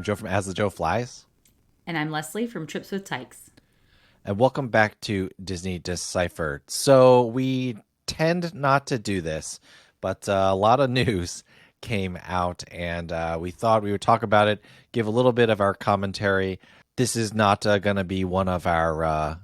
I'm Joe from As the Joe Flies. And I'm Leslie from Trips with Tykes. And welcome back to Disney Deciphered. So we tend not to do this, but a lot of news came out, and we thought we would talk about it, give a little bit of our commentary. This is not going to be one of our,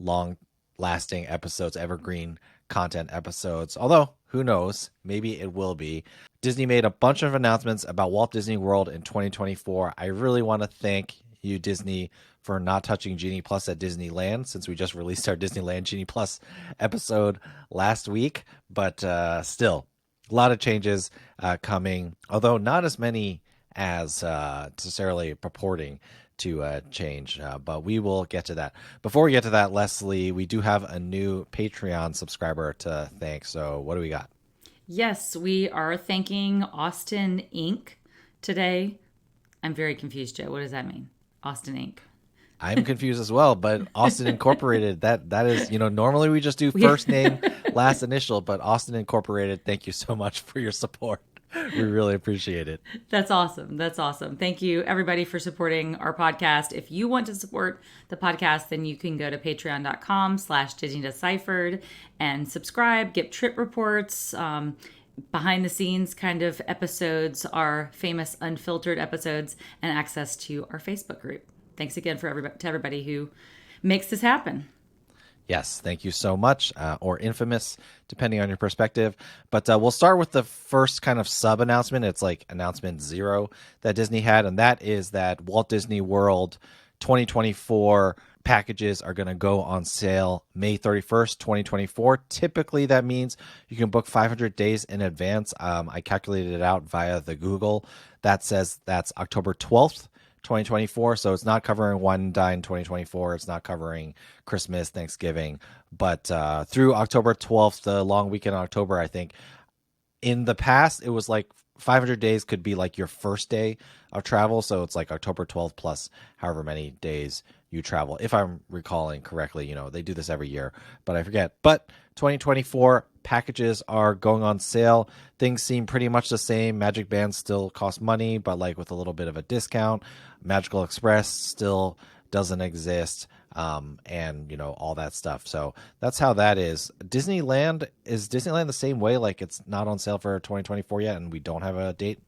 long-lasting episodes, evergreen content episodes. Although, who knows? Maybe it will be. Disney made a bunch of announcements about Walt Disney World in 2024. I really want to thank you, Disney, for not touching Genie Plus at Disneyland, since we just released our Disneyland Genie Plus episode last week. But still, a lot of changes coming, although not as many as necessarily purporting to change. But we will get to that. Before we get to that, Leslie, we do have a new Patreon subscriber to thank. So what do we got? Yes, we are thanking Austin Inc. today. I'm very confused, Joe. What does that mean? Austin Inc. I'm confused as well, but Austin Incorporated, that is, normally we just do first name, last initial, but Austin Incorporated, thank you so much for your support. We really appreciate it. That's awesome. That's awesome. Thank you, everybody, for supporting our podcast. If you want to support the podcast, then you can go to patreon.com/Disney Deciphered and subscribe, get trip reports, behind the scenes kind of episodes, our famous unfiltered episodes, and access to our Facebook group. Thanks again to everybody who makes this happen. Yes, thank you so much, or infamous, depending on your perspective. But we'll start with the first kind of sub-announcement. It's like announcement 0 that Disney had, and that is that Walt Disney World 2024 packages are going to go on sale May 31st, 2024. Typically, that means you can book 500 days in advance. I calculated it out via the Google. That says that's October 12th. 2024, so it's not covering Wine Dine 2024. It's not covering Christmas, Thanksgiving, but through October 12th, the long weekend in October, I think. In the past, it was like 500 days could be like your first day of travel, so it's like October 12th plus however many days you travel. If I'm recalling correctly, they do this every year, but I forget. But 2024 packages are going on sale. Things seem pretty much the same. Magic Bands still cost money, but like with a little bit of a discount. Magical Express still doesn't exist, and all that stuff. So that's how that is. Is Disneyland the same way? Like it's not on sale for 2024 yet, and we don't have a date?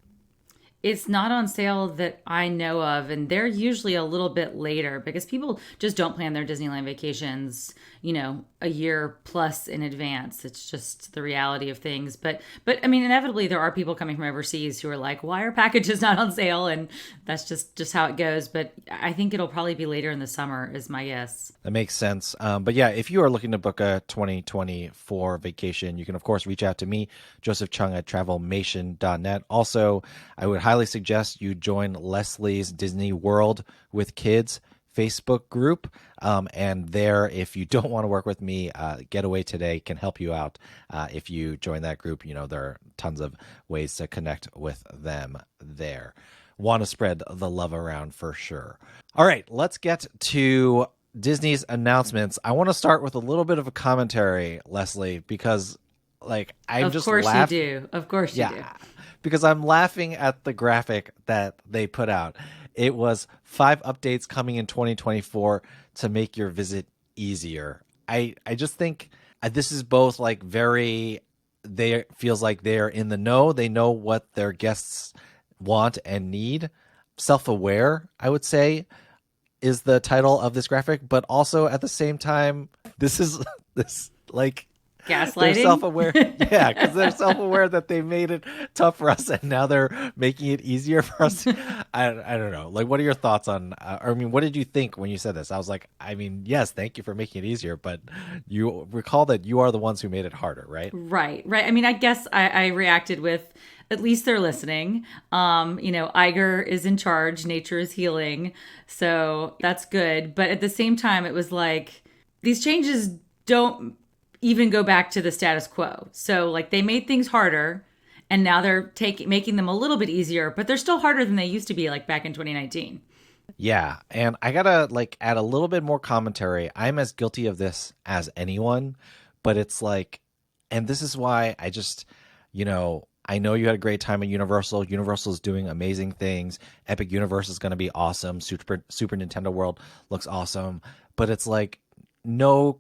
It's not on sale that I know of, and they're usually a little bit later because people just don't plan their Disneyland vacations, a year plus in advance. It's just the reality of things. But I mean, inevitably there are people coming from overseas who are like, why are packages not on sale? And that's just how it goes. But I think it'll probably be later in the summer is my guess. That makes sense. But yeah, if you are looking to book a 2024 vacation, you can, of course, reach out to me, Joseph Chung at travelmation.net. Also, I would highly suggest you join Leslie's Disney World with Kids Facebook group. And there, if you don't want to work with me, Getaway Today can help you out. If you join that group, there are tons of ways to connect with them there. Want to spread the love around for sure. All right, let's get to Disney's announcements. I want to start with a little bit of a commentary, Leslie, because Of course you do. Because I'm laughing at the graphic that they put out. It was 5 updates coming in 2024 to make your visit easier. I just think this is both feels like they're in the know. They know what their guests want and need. Self-aware, I would say, is the title of this graphic, but also at the same time, gaslighting. They're self-aware. Yeah, because they're self-aware that they made it tough for us, and now they're making it easier for us. I don't know. What are your thoughts on? What did you think when you said this? I was like, yes, thank you for making it easiger, but you recall that you are the ones who made it harder, right? Right. I guess I reacted with, at least they're listening. Iger is in charge. Nature is healing. So that's good. But at the same time, it was like, these changes don't even go back to the status quo. So they made things harder, and now they're making them a little bit easier, but they're still harder than they used to be back in 2019. Yeah, and I gotta add a little bit more commentary. I'm as guilty of this as anyone, but it's and this is why I just, I know you had a great time at Universal. Universal is doing amazing things. Epic Universe is going to be awesome. Super Nintendo World looks awesome, but it's like no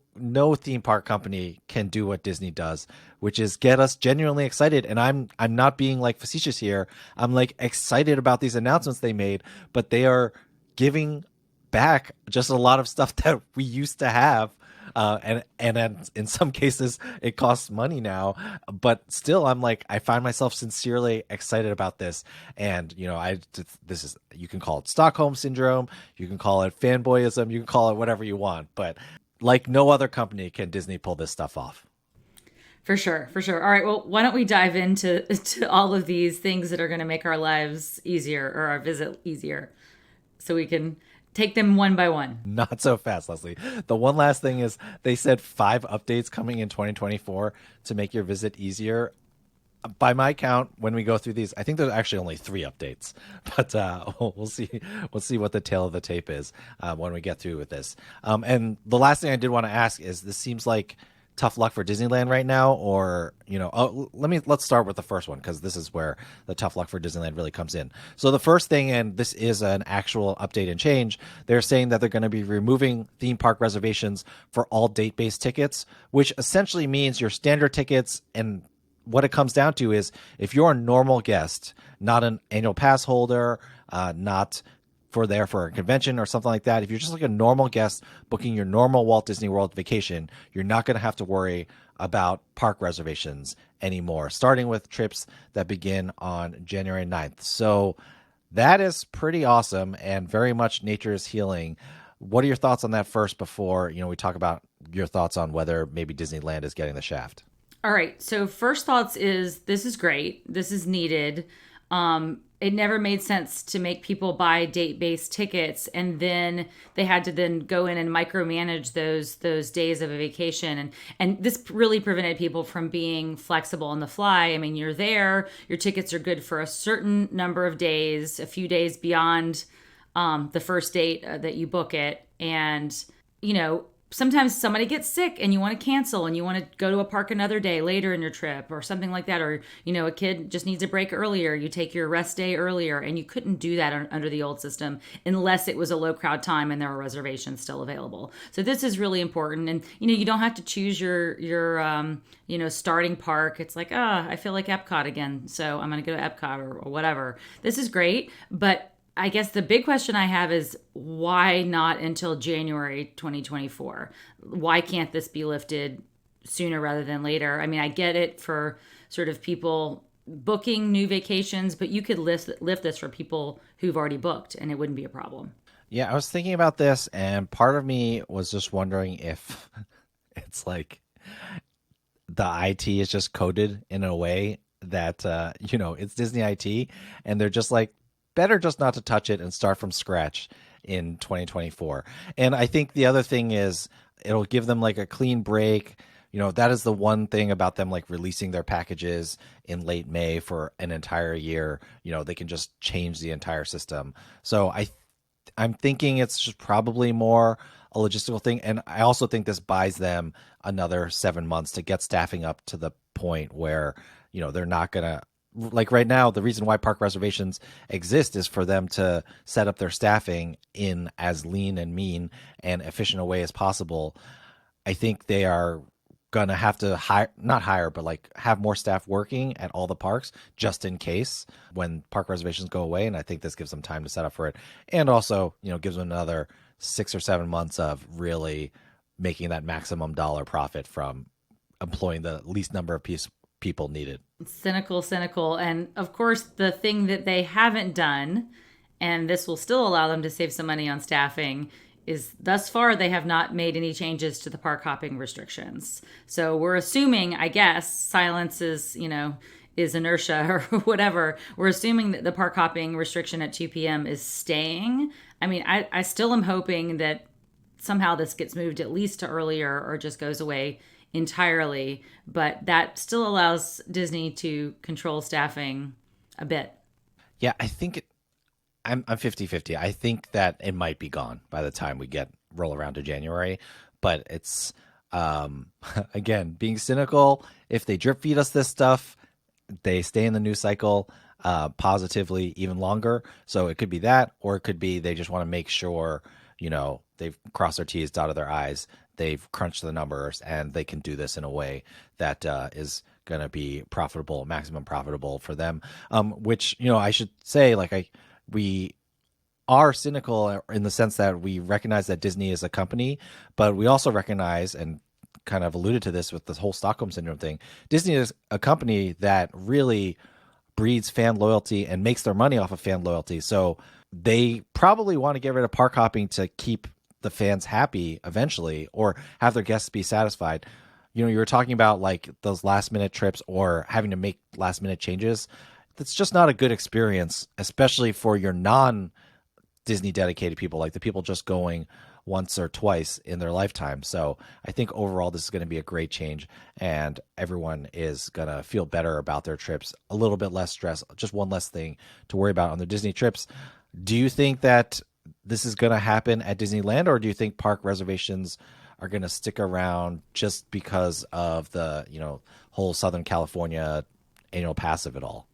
theme park company can do what Disney does, which is get us genuinely excited. And I'm not being like facetious here. I'm like excited about these announcements they made, but they are giving back just a lot of stuff that we used to have. And in some cases it costs money now, but still I'm like, I find myself sincerely excited about this. And this is, you can call it Stockholm syndrome, you can call it fanboyism, you can call it whatever you want, but like no other company can Disney pull this stuff off. For sure, for sure. All right, well, why don't we dive into to all of these things that are going to make our lives easier or our visit easier, so we can take them one by one. Not so fast, Leslie. The one last thing is they said 5 updates coming in 2024 to make your visit easier. By my count, when we go through these, I think there's actually only 3 updates, but we'll see. We'll see what the tail of the tape is when we get through with this. And the last thing I did want to ask is, this seems like tough luck for Disneyland right now, or let's start with the first one, because this is where the tough luck for Disneyland really comes in. So the first thing, and this is an actual update and change, they're saying that they're going to be removing theme park reservations for all date-based tickets, which essentially means your standard tickets. And what it comes down to is, if you're a normal guest, not an annual pass holder, not for a convention or something like that, if you're just like a normal guest booking your normal Walt Disney World vacation, you're not going to have to worry about park reservations anymore, starting with trips that begin on January 9th. So that is pretty awesome and very much nature is healing. What are your thoughts on that first, before we talk about your thoughts on whether maybe Disneyland is getting the shaft? All right. So first thoughts is, this is great. This is needed. It never made sense to make people buy date-based tickets, and then they had to then go in and micromanage those days of a vacation, and this really prevented people from being flexible on the fly. I mean, you're there, your tickets are good for a certain number of days, a few days beyond the first date that you book it, and sometimes somebody gets sick and you want to cancel and you want to go to a park another day later in your trip or something like that. Or, a kid just needs a break earlier. You take your rest day earlier, and you couldn't do that under the old system unless it was a low crowd time and there were reservations still available. So this is really important. And, you don't have to choose your starting park. It's like, I feel like Epcot again, so I'm going to go to Epcot or whatever. This is great. But I guess the big question I have is, why not until January 2024? Why can't this be lifted sooner rather than later? I mean, I get it for sort of people booking new vacations, but you could lift this for people who've already booked and it wouldn't be a problem. Yeah, I was thinking about this, and part of me was just wondering if it's like the IT is just coded in a way that it's Disney IT, and they're just like, better just not to touch it and start from scratch in 2024. And I think the other thing is, it'll give them like a clean break. That is the one thing about them like releasing their packages in late May for an entire year. They can just change the entire system. So I'm thinking it's just probably more a logistical thing. And I also think this buys them another 7 months to get staffing up to the point where, they're not going to, like right now, the reason why park reservations exist is for them to set up their staffing in as lean and mean and efficient a way as possible. I think they are going to have to not hire, but like have more staff working at all the parks just in case when park reservations go away. And I think this gives them time to set up for it. And also, gives them another 6 or 7 months of really making that maximum dollar profit from employing the least number of people needed. Cynical. And of course, the thing that they haven't done, and this will still allow them to save some money on staffing, is thus far they have not made any changes to the park hopping restrictions. So we're assuming, I guess, silence is inertia or whatever. We're assuming that the park hopping restriction at 2 p.m. is staying. I mean, I still am hoping that somehow this gets moved at least to earlier or just goes away entirely, but that still allows Disney to control staffing a bit. Yeah, I think I'm 50-50. I think that it might be gone by the time we roll around to January, but it's again, being cynical. If they drip feed us this stuff, they stay in the news cycle positively even longer. So it could be that, or it could be they just want to make sure, they've crossed their T's, dotted their I's, they've crunched the numbers, and they can do this in a way that is going to be profitable, maximum profitable for them. Which, I should say, we are cynical in the sense that we recognize that Disney is a company, but we also recognize, and kind of alluded to this with the whole Stockholm syndrome thing, Disney is a company that really breeds fan loyalty and makes their money off of fan loyalty. So they probably want to get rid of park hopping to keep the fans happy eventually, or have their guests be satisfied. You were talking about like those last minute trips or having to make last minute changes. That's just not a good experience, especially for your non Disney dedicated people, like the people just going once or twice in their lifetime. So I think overall this is going to be a great change, and everyone is going to feel better about their trips, a little bit less stress, just one less thing to worry about on their Disney trips. Do you think that this is going to happen at Disneyland, or do you think park reservations are going to stick around just because of the, whole Southern California annual pass of it all?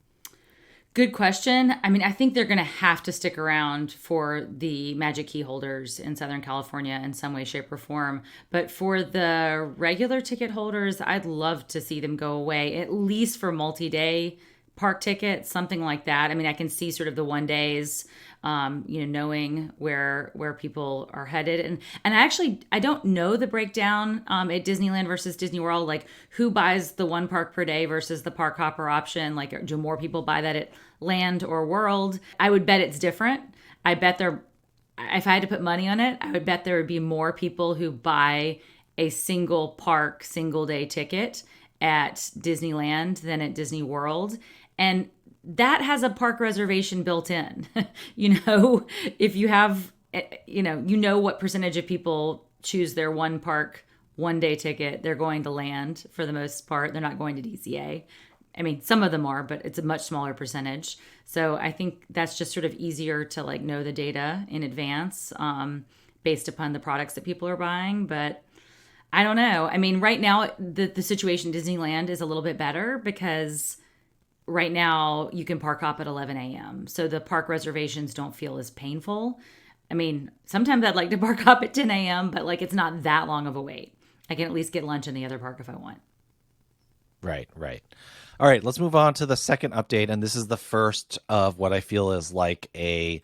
Good question. I mean, I think they're going to have to stick around for the Magic Key holders in Southern California in some way, shape, or form. But for the regular ticket holders, I'd love to see them go away, at least for multi-day park tickets, something like that. I mean, I can see sort of the one days, knowing where people are headed, and I don't know the breakdown at Disneyland versus Disney World, like who buys the one park per day versus the park hopper option. Like, do more people buy that at Land or World? I would bet it's different. I bet there, if I had to put money on it, I would bet there would be more people who buy a single park, single day ticket at Disneyland than at Disney World. And that has a park reservation built in. If you have, what percentage of people choose their one park, one day ticket, they're going to Land for the most part. They're not going to DCA. I mean, some of them are, but it's a much smaller percentage. So I think that's just sort of easier to know the data in advance, based upon the products that people are buying. But I don't know. I mean, right now, the situation in Disneyland is a little bit better because right now you can park hop at 11 a.m. So the park reservations don't feel as painful. I mean, sometimes I'd like to park hop at 10 a.m., but it's not that long of a wait. I can at least get lunch in the other park if I want. Right. All right, let's move on to the second update. And this is the first of what I feel is like a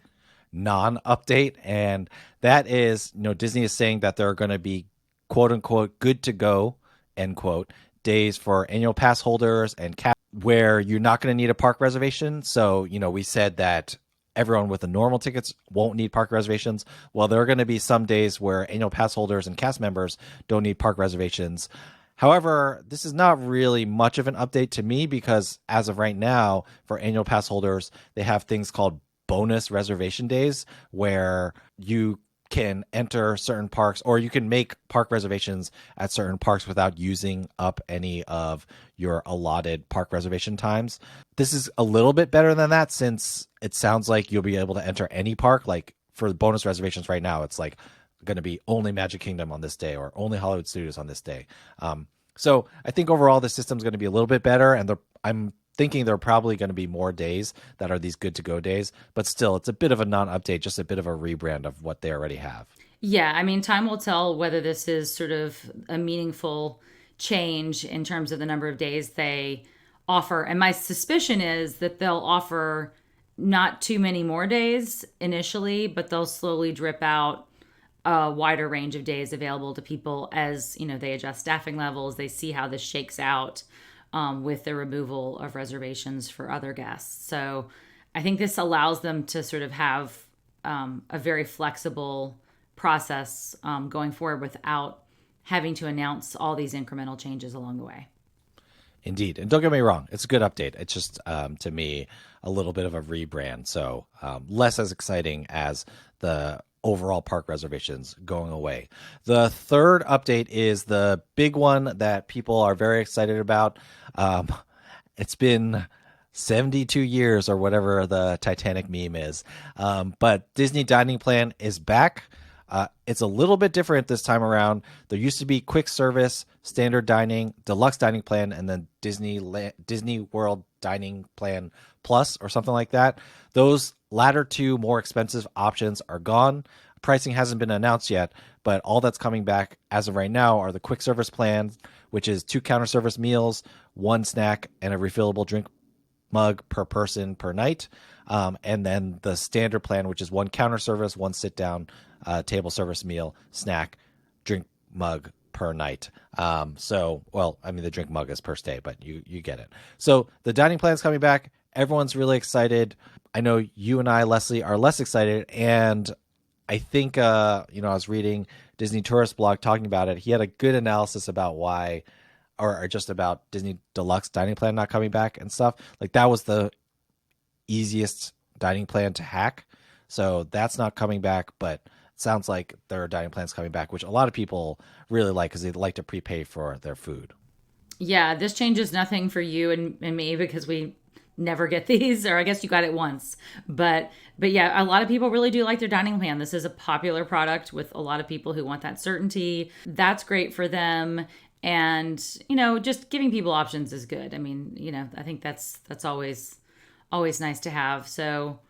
non-update. And that is, Disney is saying that there are going to be quote unquote good to go, end quote, days for annual pass holders and where you're not going to need a park reservation. So, we said that everyone with the normal tickets won't need park reservations. Well, there are going to be some days where annual pass holders and cast members don't need park reservations. However, this is not really much of an update to me because as of right now, for annual pass holders, they have things called bonus reservation days where you can enter certain parks, or you can make park reservations at certain parks without using up any of your allotted park reservation times. This is a little bit better than that, since it sounds like you'll be able to enter any park. Like for the bonus reservations right now, it's like going to be only Magic Kingdom on this day or only Hollywood Studios on this day. So I think overall the system's going to be a little bit better, and I'm thinking there are probably going to be more days that are these good to go days, but still it's a bit of a non-update, just a bit of a rebrand of what they already have. Yeah, I mean, time will tell whether this is sort of a meaningful change in terms of the number of days they offer. And my suspicion is that they'll offer not too many more days initially, but they'll slowly drip out a wider range of days available to people as, they adjust staffing levels, they see how this shakes out, with the removal of reservations for other guests. So I think this allows them to sort of have a very flexible process going forward without having to announce all these incremental changes along the way. Indeed. And don't get me wrong, it's a good update. It's just, to me, a little bit of a rebrand. So less as exciting as the overall park reservations going away. The third update is the big one that people are very excited about. It's been 72 years or whatever the Titanic meme is. But Disney Dining Plan is back. It's a little bit different this time around. There used to be quick service, standard dining, deluxe dining plan, and then Disney World dining plan plus or something like that. Those latter two more expensive options are gone. Pricing hasn't been announced yet, but all that's coming back as of right now are the quick service plans, which is 2 counter service meals, 1 snack, and a refillable drink mug per person per night. And then the standard plan, which is 1 counter service, 1 sit down table service meal, snack, drink mug per night. The drink mug is per stay, but you get it. So the dining plan's coming back. Everyone's really excited. I know you and I, Leslie, are less excited. And I think, I was reading Disney Tourist blog talking about it. He had a good analysis about why, or just about Disney Deluxe dining plan not coming back and stuff. Like that was the easiest dining plan to hack. So that's not coming back, but it sounds like there are dining plans coming back, which a lot of people really like because they like to prepay for their food. Yeah, this changes nothing for you and me because we never get these, or I guess you got it once. But yeah, a lot of people really do like their dining plan. This is a popular product with a lot of people who want that certainty. That's great for them. And, just giving people options is good. I mean, I think that's always nice to have. So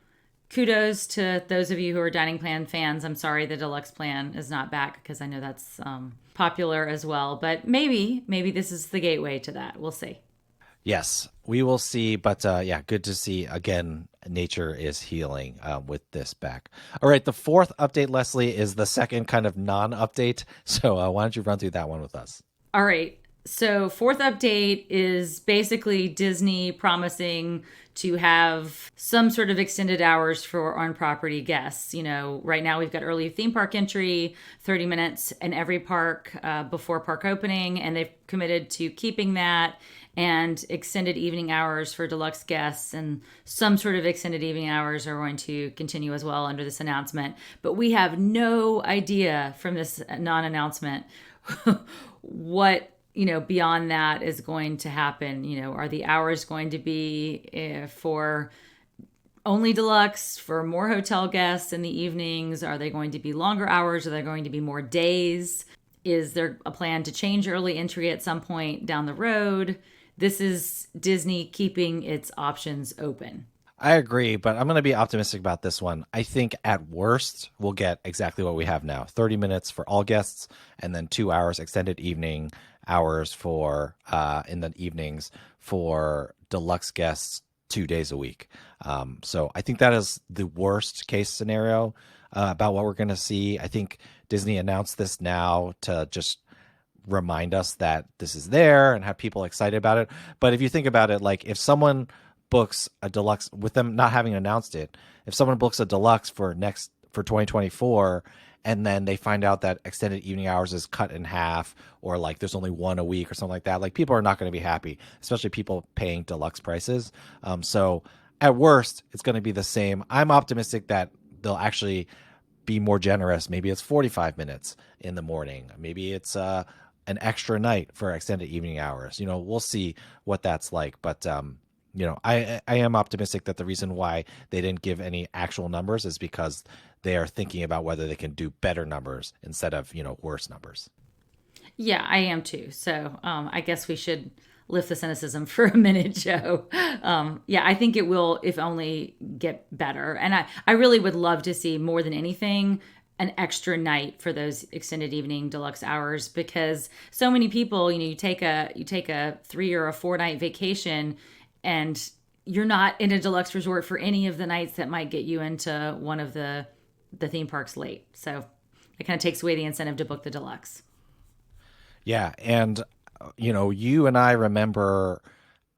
kudos to those of you who are dining plan fans. I'm sorry the deluxe plan is not back because I know that's popular as well. But maybe this is the gateway to that. We'll see. Yes, we will see. But good to see. Again, nature is healing with this back. All right, the fourth update, Leslie, is the second kind of non-update. So why don't you run through that one with us? All right. So fourth update is basically Disney promising to have some sort of extended hours for on-property guests. Right now we've got early theme park entry, 30 minutes in every park before park opening, and they've committed to keeping that, and extended evening hours for deluxe guests, and some sort of extended evening hours are going to continue as well under this announcement. But we have no idea from this non-announcement what beyond that is going to happen. Are the hours going to be for only deluxe, for more hotel guests in the evenings? Are they going to be longer hours? Are there going to be more days? Is there a plan to change early entry at some point down the road? This is Disney keeping its options open. I agree, but I'm going to be optimistic about this one. I think at worst, we'll get exactly what we have now, 30 minutes for all guests, and then 2 hours extended evening hours for in the evenings for deluxe guests 2 days a week. So I think that is the worst case scenario about what we're going to see. I think Disney announced this now to just remind us that this is there and have people excited about it. But if you think about it, like if someone books a deluxe with them not having announced it, if someone books a deluxe for 2024 and then they find out that extended evening hours is cut in half, or like there's only one a week or something like that, like people are not going to be happy, especially people paying deluxe prices. So at worst, it's going to be the same. I'm optimistic that they'll actually be more generous. Maybe it's 45 minutes in the morning. Maybe it's an extra night for extended evening hours. We'll see what that's like. But I am optimistic that the reason why they didn't give any actual numbers is because they are thinking about whether they can do better numbers instead of, worse numbers. Yeah, I am too. So I guess we should lift the cynicism for a minute, Joe. I think it will, if only, get better. And I really would love to see more than anything an extra night for those extended evening deluxe hours, because so many people, you take a 3 or a 4 night vacation and you're not in a deluxe resort for any of the nights that might get you into one of the theme parks late. So it kind of takes away the incentive to book the deluxe. Yeah. And, you and I remember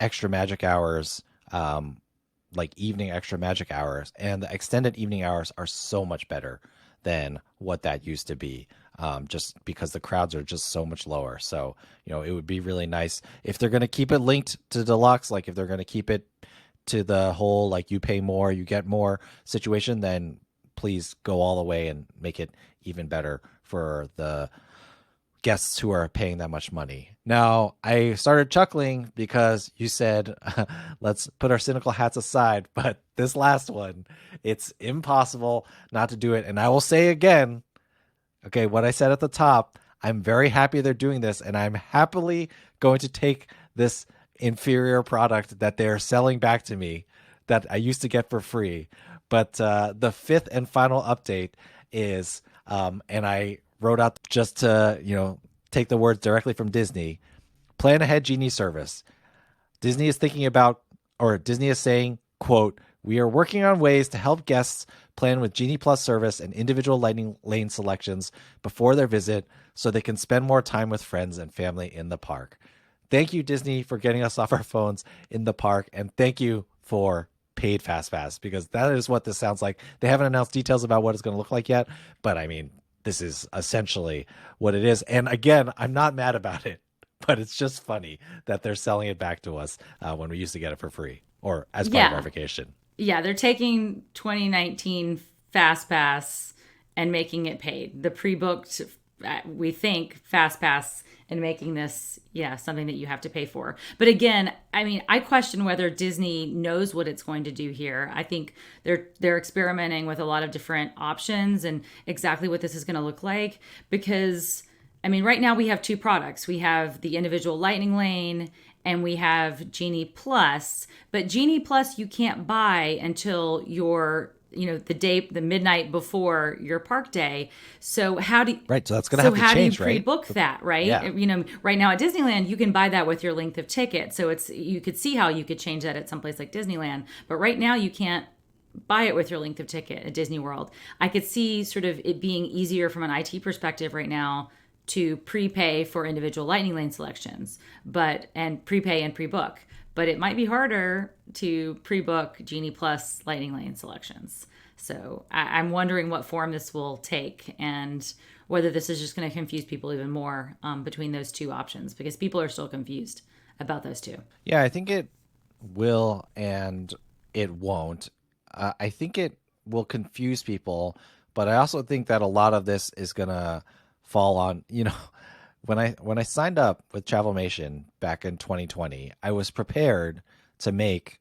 extra magic hours, like evening extra magic hours, and the extended evening hours are so much better than what that used to be, just because the crowds are just so much lower. So, it would be really nice if they're going to keep it linked to deluxe, like if they're going to keep it to the whole, like you pay more, you get more situation, then please go all the way and make it even better for the guests who are paying that much money. Now, I started chuckling because you said, let's put our cynical hats aside, but this last one, it's impossible not to do it. And I will say again, Okay, what I said at the top, I'm very happy they're doing this, and I'm happily going to take this inferior product that they're selling back to me that I used to get for free. But the fifth and final update is, and I wrote out just to, take the words directly from Disney, plan ahead Genie service. Disney is thinking about, or Disney is saying, quote, we are working on ways to help guests plan with Genie Plus service and individual lightning lane selections before their visit so they can spend more time with friends and family in the park. Thank you, Disney, for getting us off our phones in the park. And thank you for paid Fast Pass, because that is what this sounds like. They haven't announced details about what it's going to look like yet. But I mean, this is essentially what it is. And again, I'm not mad about it, but it's just funny that they're selling it back to us when we used to get it for free or as part of our Yeah. vacation. Yeah, they're taking 2019 Fast Pass and making it paid. The pre-booked, we think, Fast Pass, and making this, yeah, something that you have to pay for. But again, I mean, I question whether Disney knows what it's going to do here. I think they're experimenting with a lot of different options and exactly what this is going to look like, because I mean, right now we have two products. We have the individual Lightning Lane and we have Genie Plus. But Genie Plus you can't buy until the midnight before your park day. So how do you, Right. So that's going to have to how change, do you right? pre-book that, right? Yeah. Right now at Disneyland you can buy that with your length of ticket. So you could see how you could change that at someplace like Disneyland. But right now you can't buy it with your length of ticket at Disney World. I could see sort of it being easier from an IT perspective right now to prepay for individual Lightning Lane selections, and prepay and pre-book. But it might be harder to pre-book Genie Plus Lightning Lane selections. So I'm wondering what form this will take and whether this is just going to confuse people even more between those two options, because people are still confused about those two. Yeah, I think it will and it won't. I think it will confuse people, but I also think that a lot of this is going to fall on, when I signed up with Travelmation back in 2020, I was prepared to make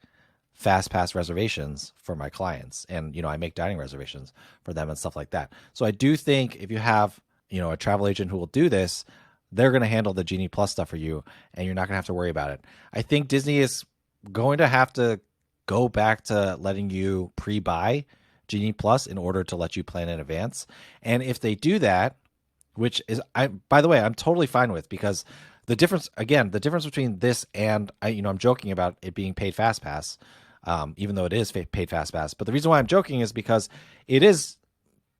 fast pass reservations for my clients, and I make dining reservations for them and stuff like that. So I do think if you have a travel agent who will do this, they're going to handle the Genie Plus stuff for you, and you're not going to have to worry about it. I think Disney is going to have to go back to letting you pre-buy Genie Plus in order to let you plan in advance. And if they do that, which is, by the way, I'm totally fine with, because the difference between this and I'm joking about it being paid Fast Pass, even though it is paid Fast Pass. But the reason why I'm joking is because it is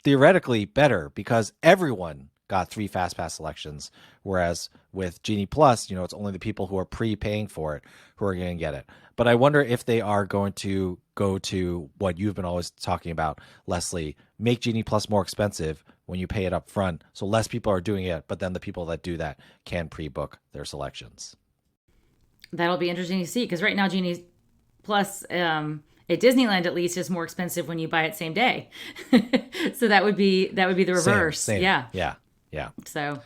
theoretically better, because everyone got 3 Fast Pass selections, whereas with Genie Plus, it's only the people who are pre-paying for it who are going to get it. But I wonder if they are going to go to what you've been always talking about, Leslie, make Genie Plus more expensive when you pay it up front, so less people are doing it, but then the people that do that can pre-book their selections. That'll be interesting to see, because right now Genie Plus at Disneyland at least is more expensive when you buy it same day. So that would be the reverse. Same. Yeah. Yeah. So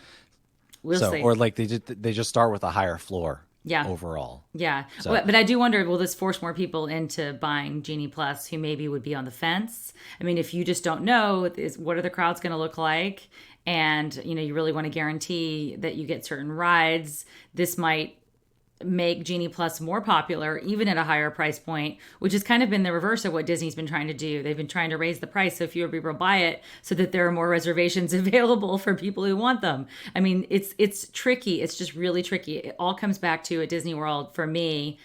we'll see. Or like they just start with a higher floor. Yeah. Overall. Yeah. So, but I do wonder, will this force more people into buying Genie Plus who maybe would be on the fence? I mean, if you just don't know, what are the crowds going to look like? And, you really want to guarantee that you get certain rides. This might make Genie Plus more popular, even at a higher price point, which has kind of been the reverse of what Disney's been trying to do. They've been trying to raise the price so fewer people buy it, so that there are more reservations available for people who want them. I mean, it's tricky. It's just really tricky. It all comes back to, at Disney World, for me,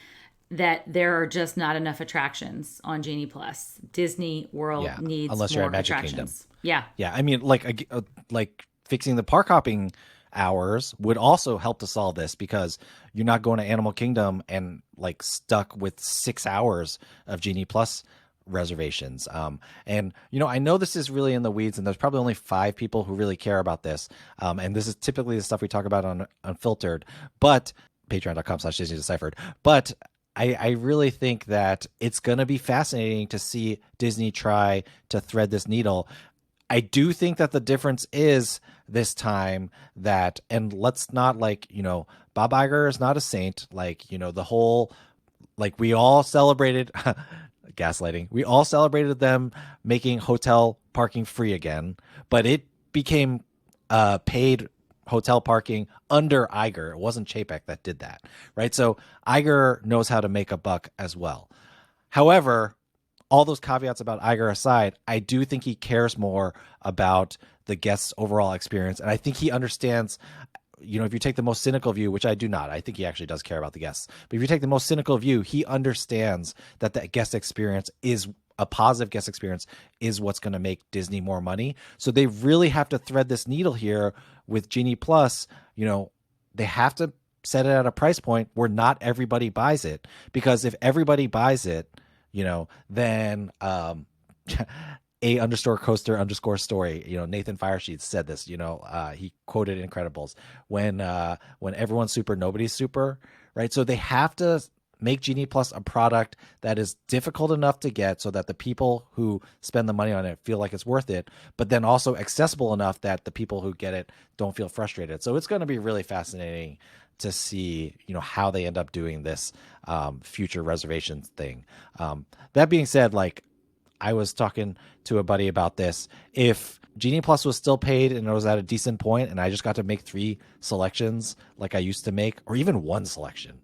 that there are just not enough attractions on Genie Plus. Disney World needs unless more you're at Magic attractions. Kingdom. Yeah. I mean, like fixing the park hopping hours would also help to solve this, because you're not going to Animal Kingdom and like stuck with 6 hours of Genie Plus reservations. And I know this is really in the weeds, and there's probably only 5 people who really care about this. And this is typically the stuff we talk about on Unfiltered, but patreon.com/Disney Deciphered. But I really think that it's going to be fascinating to see Disney try to thread this needle. I do think that the difference is this time that, and let's not Bob Iger is not a saint. The whole, we all celebrated gaslighting. We all celebrated them making hotel parking free again, but it became paid hotel parking under Iger. It wasn't Chapek that did that, right? So Iger knows how to make a buck as well. However, all those caveats about Iger aside, I do think he cares more about the guest's overall experience. And I think he understands, if you take the most cynical view, which I do not, I think he actually does care about the guests. But if you take the most cynical view, he understands that the guest experience is a positive guest experience is what's going to make Disney more money. So they really have to thread this needle here with Genie Plus. They have to set it at a price point where not everybody buys it, because if everybody buys it, then a underscore coaster underscore story, Nathan Firesheets said this, he quoted Incredibles when everyone's super, nobody's super, right? So they have to make Genie Plus a product that is difficult enough to get so that the people who spend the money on it feel like it's worth it, but then also accessible enough that the people who get it don't feel frustrated. So it's going to be really fascinating to see, how they end up doing this future reservations thing. That being said, I was talking to a buddy about this. If Genie Plus was still paid and it was at a decent point and I just got to make 3 selections like I used to make, or even 1 selection.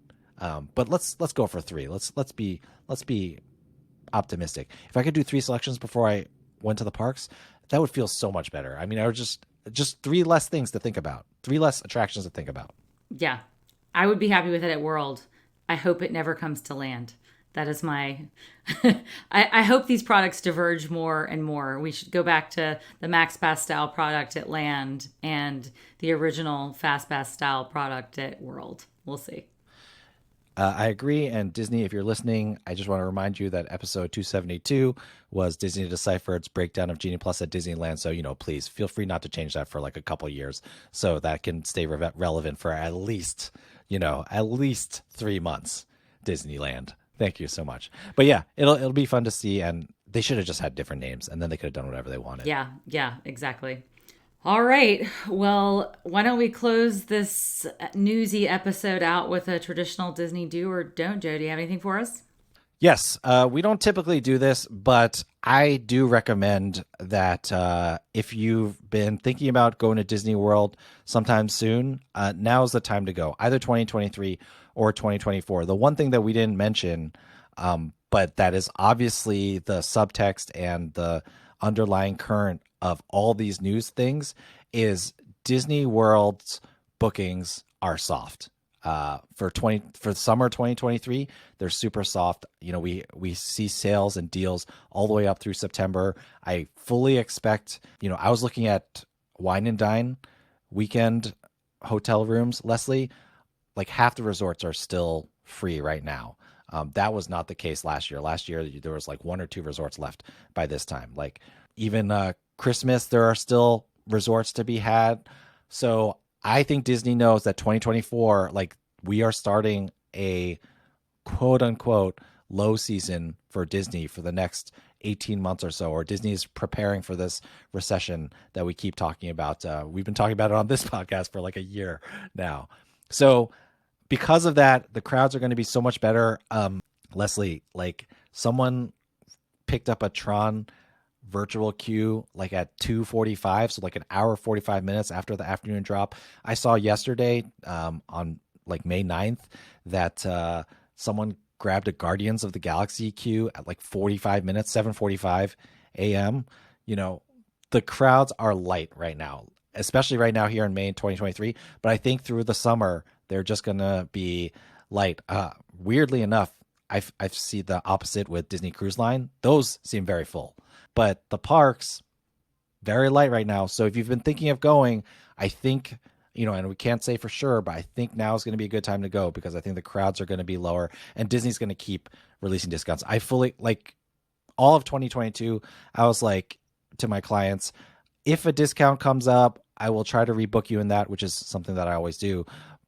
But let's go for 3. Let's be optimistic. If I could do 3 selections before I went to the parks, that would feel so much better. I mean, I would just 3 less things to think about, 3 less attractions to think about. Yeah. I would be happy with it at World. I hope it never comes to land. That is my I hope these products diverge more and more. We should go back to the Max Pass style product at Land and the original Fast Pass style product at World. We'll see. I agree. And Disney, if you're listening, I just want to remind you that episode 272 was Disney Deciphered's breakdown of Genie Plus at Disneyland. So, please feel free not to change that for a couple years so that can stay relevant for at least 3 months, Disneyland. Thank you so much. But yeah, it'll be fun to see. And they should have just had different names and then they could have done whatever they wanted. Yeah, exactly. All right. Well, why don't we close this newsy episode out with a traditional Disney do or don't, Joe? Do you have anything for us? Yes. We don't typically do this, but I do recommend that if you've been thinking about going to Disney World sometime soon, now's the time to go, either 2023 or 2024. The one thing that we didn't mention, but that is obviously the subtext and the underlying current of all these news things, is Disney World's bookings are soft. For summer 2023, they're super soft. We see sales and deals all the way up through September. I fully expect, I was looking at Wine and Dine weekend hotel rooms, Leslie, half the resorts are still free right now. That was not the case last year. Last year, there was 1 or 2 resorts left by this time. Even Christmas, there are still resorts to be had. So I think Disney knows that 2024, we are starting a quote unquote low season for Disney for the next 18 months or so, or Disney is preparing for this recession that we keep talking about. We've been talking about it on this podcast for a year now. So because of that, the crowds are going to be so much better. Leslie, someone picked up a Tron virtual queue at 2:45, so an hour 45 minutes after the afternoon drop. I saw yesterday on May 9th that someone grabbed a Guardians of the Galaxy queue at 45 minutes, 7:45 a.m. The crowds are light right now, especially right now here in May 2023, but I think through the summer they're just gonna be light. Weirdly enough, I've seen the opposite with Disney Cruise Line. Those seem very full. But the parks, very light right now. So if you've been thinking of going, I think, and we can't say for sure, but I think now is going to be a good time to go because I think the crowds are going to be lower and Disney's going to keep releasing discounts. I fully, all of 2022, I was to my clients, if a discount comes up, I will try to rebook you in that, which is something that I always do.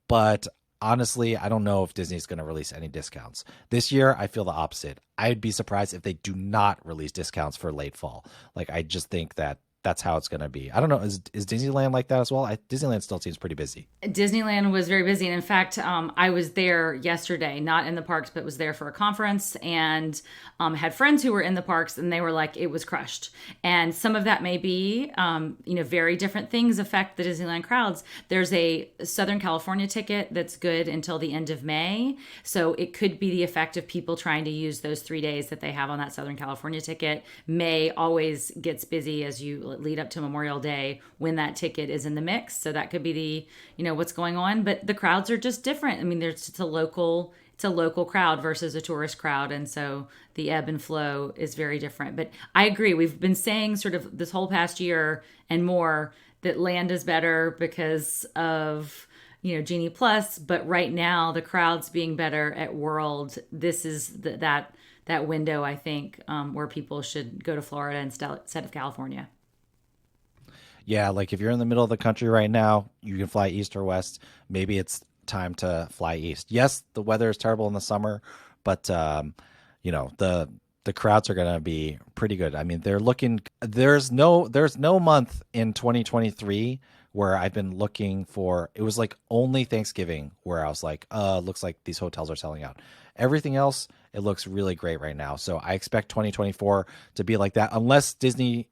But honestly, I don't know if Disney's going to release any discounts. This year, I feel the opposite. I'd be surprised if they do not release discounts for late fall. I just think that that's how it's going to be. I don't know. Is Disneyland like that as well? Disneyland still seems pretty busy. Disneyland was very busy. And in fact, I was there yesterday, not in the parks, but was there for a conference and had friends who were in the parks, and they were like, it was crushed. And some of that may be, very different things affect the Disneyland crowds. There's a Southern California ticket that's good until the end of May. So it could be the effect of people trying to use those 3 days that they have on that Southern California ticket. May always gets busy as you lead up to Memorial Day when that ticket is in the mix. So that could be what's going on, but the crowds are just different. I mean, it's a local crowd versus a tourist crowd, and so the ebb and flow is very different. But I agree. We've been saying sort of this whole past year and more that land is better because of Genie Plus, but right now the crowds being better at World. This is that window, I think, where people should go to Florida instead of California. Yeah, like if you're in the middle of the country right now, you can fly east or west. Maybe it's time to fly east. Yes, the weather is terrible in the summer, but the crowds are going to be pretty good. I mean, they're looking. There's no month in 2023 where I've been looking for. It was like only Thanksgiving where I was like, looks like these hotels are selling out. Everything else, it looks really great right now. So I expect 2024 to be like that, unless Disney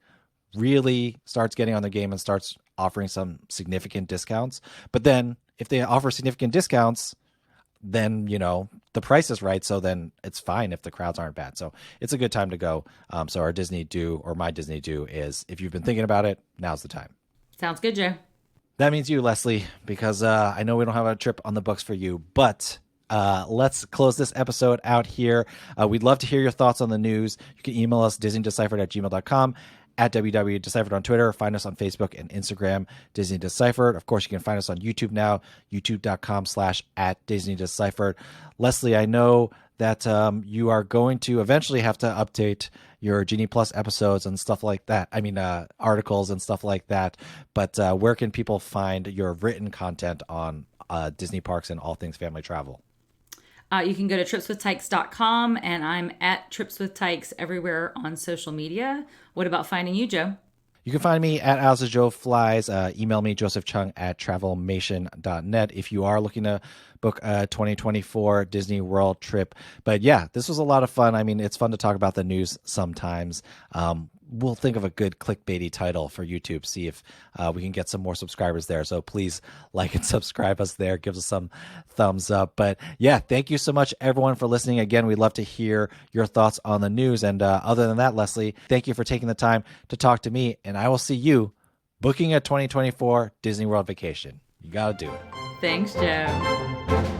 really starts getting on the game and starts offering some significant discounts. But then if they offer significant discounts, then, the price is right. So then it's fine if the crowds aren't bad. So it's a good time to go. So our Disney do, or my Disney do, is if you've been thinking about it, now's the time. Sounds good, Joe. That means you, Leslie, because I know we don't have a trip on the books for you, but let's close this episode out here. We'd love to hear your thoughts on the news. You can email us disneydeciphered@gmail.com, at www.deciphered on Twitter. Find us on Facebook and Instagram, Disney Deciphered. Of course, you can find us on YouTube now, youtube.com/@DisneyDeciphered. Leslie, I know that you are going to eventually have to update your Genie Plus episodes and stuff like that. I mean, articles and stuff like that. But where can people find your written content on Disney parks and all things family travel? You can go to tripswithtykes.com, and I'm at tripswithtykes everywhere on social media. What about finding you, Joe? You can find me at As Joe Flies. Email me, josephchung@travelmation.net, if you are looking to book a 2024 Disney World trip. But yeah, this was a lot of fun. I mean, it's fun to talk about the news sometimes. We'll think of a good clickbaity title for YouTube, see if we can get some more subscribers there. So please like and subscribe us there. Give us some thumbs up. But yeah, thank you so much, everyone, for listening. Again, we'd love to hear your thoughts on the news. And other than that, Leslie, thank you for taking the time to talk to me. And I will see you booking a 2024 Disney World vacation. You got to do it. Thanks, Joe.